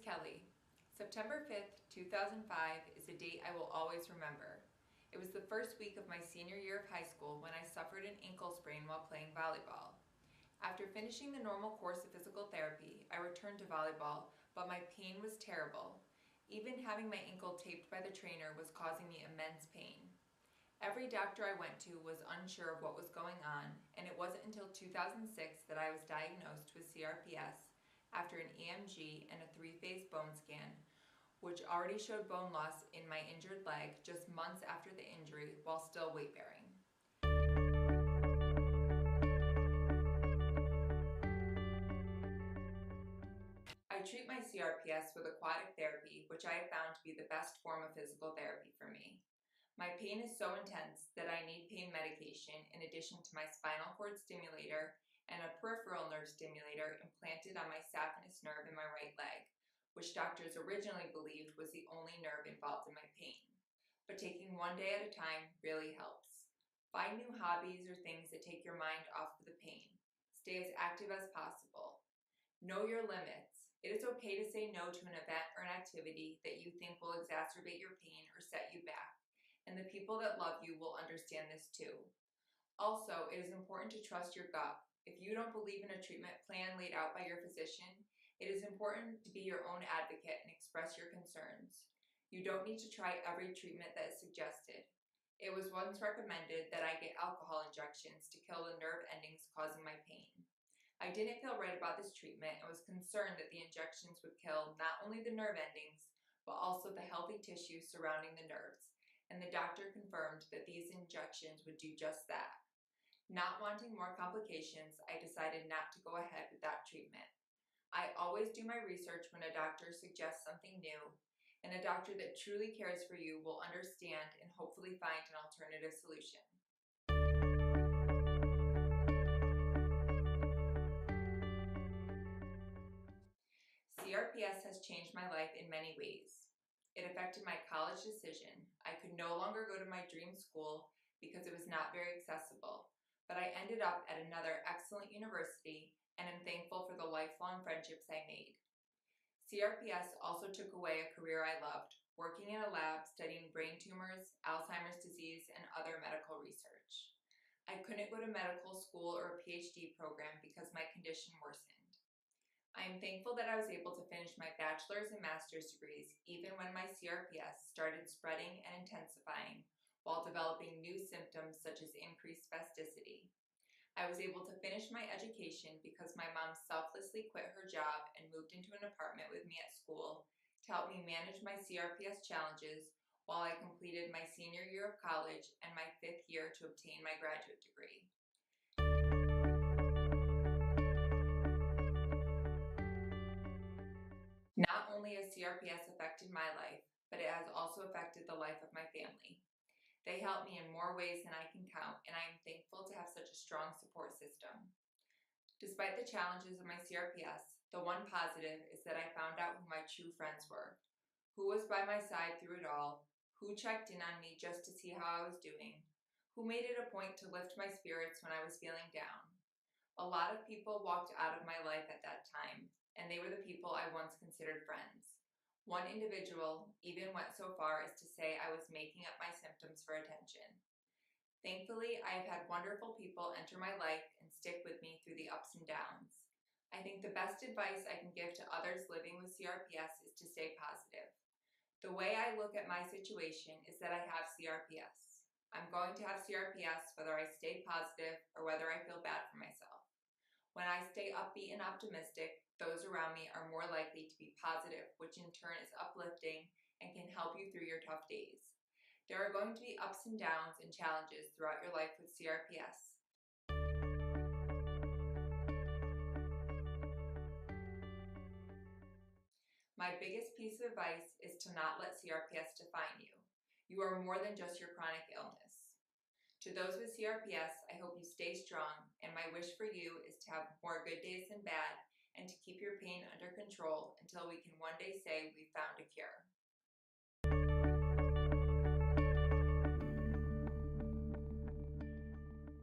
Kelly. September 5th, 2005 is a date I will always remember. It was the first week of my senior year of high school when I suffered an ankle sprain while playing volleyball. After finishing the normal course of physical therapy, I returned to volleyball, but my pain was terrible. Even having my ankle taped by the trainer was causing me immense pain. Every doctor I went to was unsure of what was going on, and it wasn't until 2006 that I was diagnosed with CRPS after an EMG and a 3-phase bone scan, which already showed bone loss in my injured leg just months after the injury while still weight bearing. I treat my CRPS with aquatic therapy, which I have found to be the best form of physical therapy for me. My pain is so intense that I need pain medication in addition to my spinal cord stimulator and a peripheral nerve stimulator implanted on my saphenous nerve in my right leg, which doctors originally believed was the only nerve involved in my pain. But taking one day at a time really helps. Find new hobbies or things that take your mind off of the pain. Stay as active as possible. Know your limits. It is okay to say no to an event or an activity that you think will exacerbate your pain or set you back, and the people that love you will understand this too. Also, it is important to trust your gut. If you don't believe in a treatment plan laid out by your physician, it is important to be your own advocate and express your concerns. You don't need to try every treatment that is suggested. It was once recommended that I get alcohol injections to kill the nerve endings causing my pain. I didn't feel right about this treatment and was concerned that the injections would kill not only the nerve endings, but also the healthy tissue surrounding the nerves, and the doctor confirmed that these injections would do just that. Not wanting more complications, I decided not to go ahead with that treatment. I always do my research when a doctor suggests something new, and a doctor that truly cares for you will understand and hopefully find an alternative solution. CRPS has changed my life in many ways. It affected my college decision. I could no longer go to my dream school because it was not very accessible, but I ended up at another excellent university and am thankful for the lifelong friendships I made. CRPS also took away a career I loved, working in a lab studying brain tumors, Alzheimer's disease, and other medical research. I couldn't go to medical school or a PhD program because my condition worsened. I am thankful that I was able to finish my bachelor's and master's degrees even when my CRPS started spreading and intensifying while developing new symptoms such as increased spasticity. I was able to finish my education because my mom selflessly quit her job and moved into an apartment with me at school to help me manage my CRPS challenges while I completed my senior year of college and my 5th year to obtain my graduate degree. Not only has CRPS affected my life, but it has also affected the life of my family. They help me in more ways than I can count, and I am thankful to have such a strong support system. Despite the challenges of my CRPS, the one positive is that I found out who my true friends were, who was by my side through it all, who checked in on me just to see how I was doing, who made it a point to lift my spirits when I was feeling down. A lot of people walked out of my life at that time, and they were the people I once considered friends. One individual even went so far as to say I was making up my symptoms for attention. Thankfully, I have had wonderful people enter my life and stick with me through the ups and downs. I think the best advice I can give to others living with CRPS is to stay positive. The way I look at my situation is that I have CRPS. I'm going to have CRPS whether I stay positive or whether I feel bad for myself. When I stay upbeat and optimistic, those around me are more likely to be positive, which in turn is uplifting and can help you through your tough days. There are going to be ups and downs and challenges throughout your life with CRPS. My biggest piece of advice is to not let CRPS define you. You are more than just your chronic illness. To those with CRPS, I hope you stay strong, and my wish for you is to have more good days than bad and to keep your pain under control until we can one day say we found a cure.